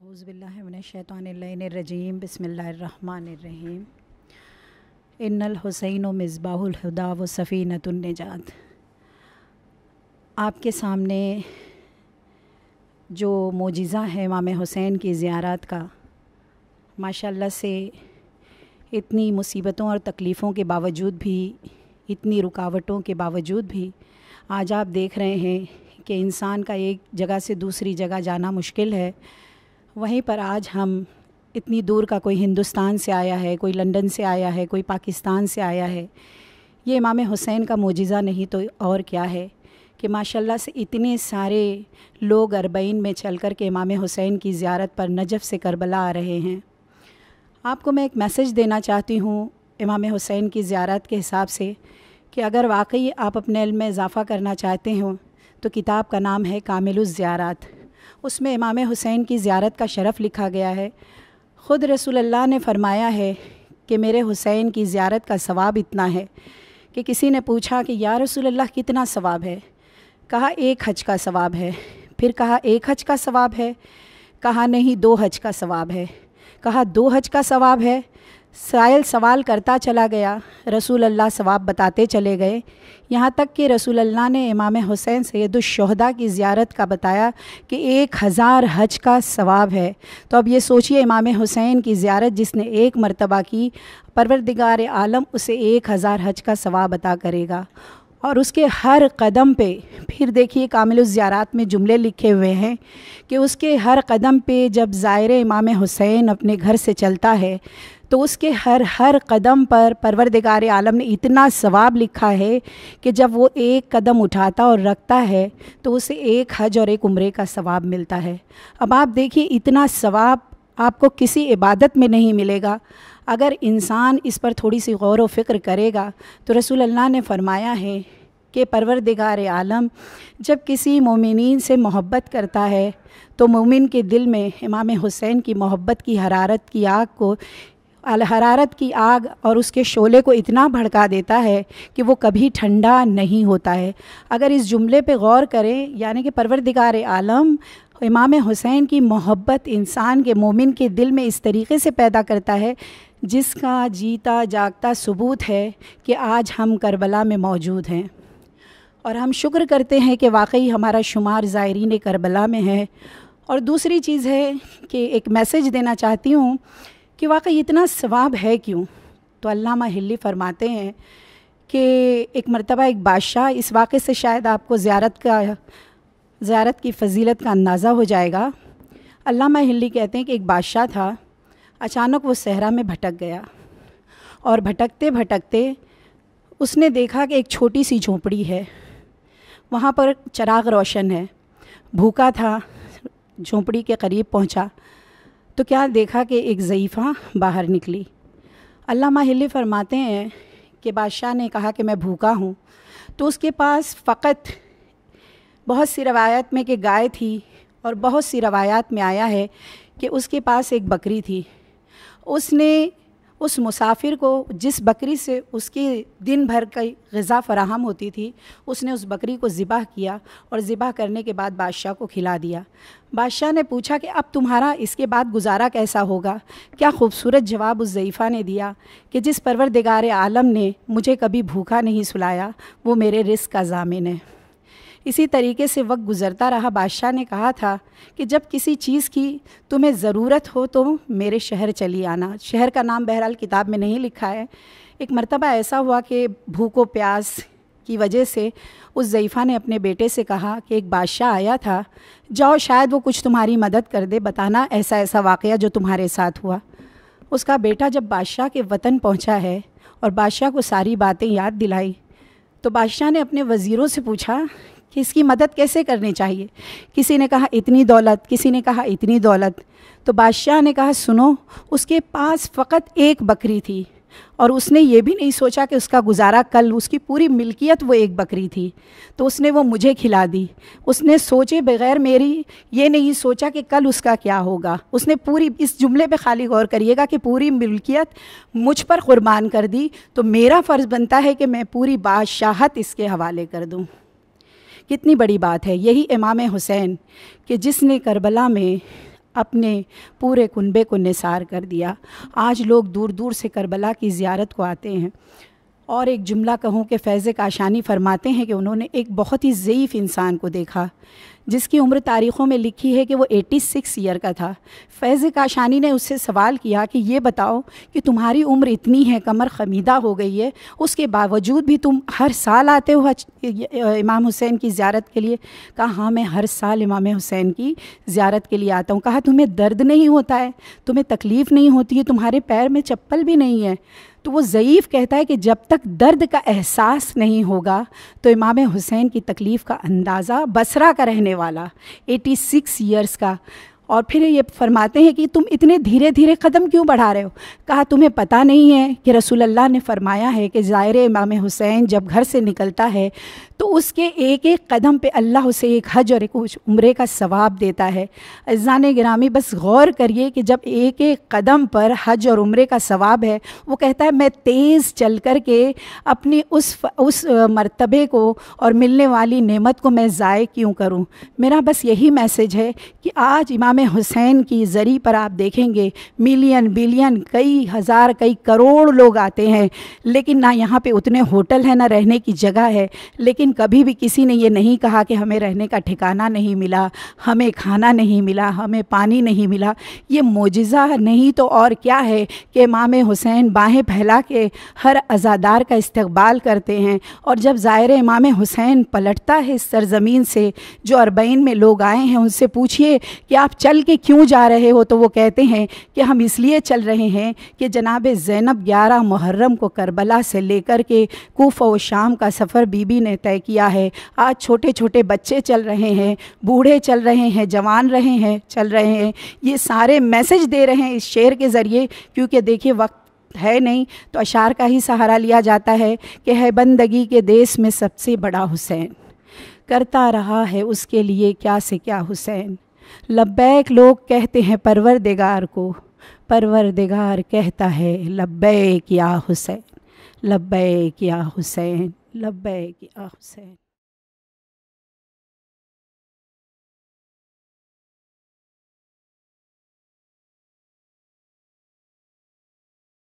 اعوذ باللہ من الشیطان اللعین الرجیم بسم اللہ الرحمن الرحیم ان الحسین و مصباح الہدیٰ و سفینۃ النجات۔ آپ کے سامنے جو معجزہ ہے امام حسین کی زیارت کا، ماشاءاللہ سے اتنی مصیبتوں اور تکلیفوں کے باوجود بھی، اتنی رکاوٹوں کے باوجود بھی آج آپ دیکھ رہے ہیں کہ انسان کا ایک جگہ سے دوسری جگہ جانا مشکل ہے، وہیں پر آج ہم اتنی دور کا، کوئی ہندوستان سے آیا ہے، کوئی لندن سے آیا ہے، کوئی پاکستان سے آیا ہے۔ یہ امام حسین کا معجزہ نہیں تو اور کیا ہے کہ ماشاءاللہ سے اتنے سارے لوگ اربعین میں چل کر کے امام حسین کی زیارت پر نجف سے کربلا آ رہے ہیں۔ آپ کو میں ایک میسیج دینا چاہتی ہوں امام حسین کی زیارت کے حساب سے کہ اگر واقعی آپ اپنے علم میں اضافہ کرنا چاہتے ہوں تو کتاب کا نام ہے کامل الزیارات۔ اس میں امام حسین کی زیارت کا شرف لکھا گیا ہے۔ خود رسول اللہ نے فرمایا ہے کہ میرے حسین کی زیارت کا ثواب اتنا ہے کہ کسی نے پوچھا کہ یا رسول اللہ کتنا ثواب ہے؟ کہا 1 حج کا ثواب ہے۔ پھر کہا 1 حج کا ثواب ہے؟ کہا نہیں 2 حج کا ثواب ہے۔ کہا 2 حج کا ثواب ہے؟ سائل سوال کرتا چلا گیا، رسول اللہ ثواب بتاتے چلے گئے، یہاں تک کہ رسول اللہ نے امام حسین سید الشہداء کی زیارت کا بتایا کہ 1000 حج کا ثواب ہے۔ تو اب یہ سوچئے امام حسین کی زیارت جس نے 1 مرتبہ کی، پروردگار عالم اسے 1000 حج کا ثواب عطا کرے گا۔ اور اس کے ہر قدم پہ پھر دیکھیے کامل الزیارات میں جملے لکھے ہوئے ہیں کہ اس کے ہر قدم پہ جب زائر امام حسین اپنے گھر سے چلتا ہے تو اس کے ہر قدم پر پروردگار عالم نے اتنا ثواب لکھا ہے کہ جب وہ 1 قدم اٹھاتا اور رکھتا ہے تو اسے 1 حج اور 1 عمرے کا ثواب ملتا ہے۔ اب آپ دیکھیے اتنا ثواب آپ کو کسی عبادت میں نہیں ملے گا۔ اگر انسان اس پر تھوڑی سی غور و فکر کرے گا تو رسول اللہ نے فرمایا ہے کہ پروردگار عالم جب کسی مومنین سے محبت کرتا ہے تو مومن کے دل میں امام حسین کی محبت کی حرارت کی آگ اور اس کے شعلے کو اتنا بھڑکا دیتا ہے کہ وہ کبھی ٹھنڈا نہیں ہوتا ہے۔ اگر اس جملے پہ غور کریں، یعنی کہ پروردگار عالم امام حسین کی محبت انسان کے، مومن کے دل میں اس طریقے سے پیدا کرتا ہے جس کا جیتا جاگتا ثبوت ہے کہ آج ہم کربلا میں موجود ہیں، اور ہم شکر کرتے ہیں کہ واقعی ہمارا شمار زائرین کربلا میں ہے۔ اور دوسری چیز ہے کہ ایک میسیج دینا چاہتی ہوں کہ واقعی اتنا ثواب ہے کیوں؟ تو علامہ حلی فرماتے ہیں کہ ایک مرتبہ ایک بادشاہ، اس واقعے سے شاید آپ کو زیارت کی فضیلت کا اندازہ ہو جائے گا۔ علامہ حلی کہتے ہیں کہ ایک بادشاہ تھا، اچانک وہ صحرا میں بھٹک گیا، اور بھٹکتے بھٹکتے اس نے دیکھا کہ ایک چھوٹی سی جھونپڑی ہے، وہاں پر چراغ روشن ہے، بھوکا تھا، جھونپڑی کے قریب پہنچا تو کیا دیکھا کہ ایک ضعیفہ باہر نکلی۔ علامہ حلی فرماتے ہیں کہ بادشاہ نے کہا کہ میں بھوکا ہوں، تو اس کے پاس فقط بہت سی روایات میں کہ گائے تھی، اور بہت سی روایات میں آیا ہے کہ اس کے پاس ایک بکری تھی۔ اس نے اس مسافر کو جس بکری سے اس کی دن بھر کی غذا فراہم ہوتی تھی، اس نے اس بکری کو ذبح کیا، اور ذبح کرنے کے بعد بادشاہ کو کھلا دیا۔ بادشاہ نے پوچھا کہ اب تمہارا اس کے بعد گزارا کیسا ہوگا؟ کیا خوبصورت جواب اس ضعیفہ نے دیا کہ جس پروردگار عالم نے مجھے کبھی بھوکا نہیں سلایا وہ میرے رزق کا ضامن ہے۔ اسی طریقے سے وقت گزرتا رہا، بادشاہ نے کہا تھا کہ جب کسی چیز کی تمہیں ضرورت ہو تو میرے شہر چلی آنا۔ شہر کا نام بہرحال کتاب میں نہیں لکھا ہے۔ ایک مرتبہ ایسا ہوا کہ بھوک و پیاس کی وجہ سے اس ضعیفہ نے اپنے بیٹے سے کہا کہ ایک بادشاہ آیا تھا، جاؤ شاید وہ کچھ تمہاری مدد کر دے، بتانا ایسا ایسا واقعہ جو تمہارے ساتھ ہوا۔ اس کا بیٹا جب بادشاہ کے وطن پہنچا ہے اور بادشاہ کو ساری باتیں یاد دلائی تو بادشاہ نے اپنے وزیروں سے پوچھا کہ اس کی مدد کیسے کرنی چاہیے۔ کسی نے کہا اتنی دولت، کسی نے کہا اتنی دولت۔ تو بادشاہ نے کہا سنو، اس کے پاس فقط 1 بکری تھی، اور اس نے یہ بھی نہیں سوچا کہ اس کا گزارا کل، اس کی پوری ملکیت وہ 1 بکری تھی، تو اس نے وہ مجھے کھلا دی۔ اس نے سوچے بغیر میری یہ نہیں سوچا کہ کل اس کا کیا ہوگا، اس نے پوری، اس جملے پہ خالی غور کریے گا کہ پوری ملکیت مجھ پر قربان کر دی، تو میرا فرض بنتا ہے کہ میں پوری بادشاہت اس کے حوالے کر دوں۔ کتنی بڑی بات ہے۔ یہی امام حسین کہ جس نے کربلا میں اپنے پورے کنبے کو نثار کر دیا۔ آج لوگ دور دور سے کربلا کی زیارت کو آتے ہیں۔ اور ایک جملہ کہوں کہ فیض کاشانی فرماتے ہیں کہ انہوں نے ایک بہت ہی ضعیف انسان کو دیکھا جس کی عمر تاریخوں میں لکھی ہے کہ وہ 86 ایئر کا تھا۔ فیض کاشانی نے اس سے سوال کیا کہ یہ بتاؤ کہ تمہاری عمر اتنی ہے، کمر خمیدہ ہو گئی ہے، اس کے باوجود بھی تم ہر سال آتے ہو امام حسین کی زیارت کے لیے؟ کہا ہاں میں ہر سال امام حسین کی زیارت کے لیے آتا ہوں۔ کہا تمہیں درد نہیں ہوتا ہے، تمہیں تکلیف نہیں ہوتی ہے، تمہارے پیر میں چپل بھی نہیں ہے؟ تو وہ ضعیف کہتا ہے کہ جب تک درد کا احساس نہیں ہوگا تو امام حسین کی تکلیف کا اندازہ، بصرہ کا رہنے والا 86 ایئرس کا، اور پھر یہ فرماتے ہیں کہ تم اتنے دھیرے دھیرے قدم کیوں بڑھا رہے ہو؟ کہا تمہیں پتہ نہیں ہے کہ رسول اللہ نے فرمایا ہے کہ زائر امام حسین جب گھر سے نکلتا ہے تو اس کے ایک ایک قدم پہ اللہ اسے ایک حج اور ایک عمرے کا ثواب دیتا ہے۔ عزیزان گرامی بس غور کریے کہ جب ایک ایک قدم پر حج اور عمرے کا ثواب ہے، وہ کہتا ہے میں تیز چل کر کے اپنی اس مرتبے کو اور ملنے والی نعمت کو میں ضائع کیوں کروں؟ میرا بس یہی میسیج ہے کہ آج امام حسین کی زری پر آپ دیکھیں گے ملین بلین کئی ہزار کئی کروڑ لوگ آتے ہیں، لیکن نہ یہاں پہ اتنے ہوٹل ہیں، نہ رہنے کی جگہ ہے، لیکن کبھی بھی کسی نے یہ نہیں کہا کہ ہمیں رہنے کا ٹھکانہ نہیں ملا، ہمیں کھانا نہیں ملا، ہمیں پانی نہیں ملا۔ یہ معجزہ نہیں تو اور کیا ہے کہ امام حسین باہیں پھیلا کے ہر عزادار کا استقبال کرتے ہیں، اور جب زائر امام حسین پلٹتا ہے اس سرزمین سے، جو 40 میں لوگ آئے ہیں ان سے پوچھئے کہ آپ چل کے کیوں جا رہے ہو، تو وہ کہتے ہیں کہ ہم اس لیے چل رہے ہیں کہ جناب زینب 11 محرم کو کربلا سے لے کر کے کوفہ و شام کا سفر بی بی نے طے کیا ہے۔ آج چھوٹے چھوٹے بچے چل رہے ہیں، بوڑھے چل رہے ہیں، جوان چل رہے ہیں، یہ سارے میسج دے رہے ہیں اس شعر کے ذریعے، کیونکہ دیکھیے وقت ہے نہیں تو اشعار کا ہی سہارا لیا جاتا ہے کہ ہے بندگی کے دیس میں سب سے بڑا حسین، کرتا رہا ہے اس کے لیے کیا سے کیا حسین، لبیک لوگ کہتے ہیں پروردگار کو، پروردگار کہتا ہے لبیک یا حسین، لبیک یا حسین، لبیک یا حسین۔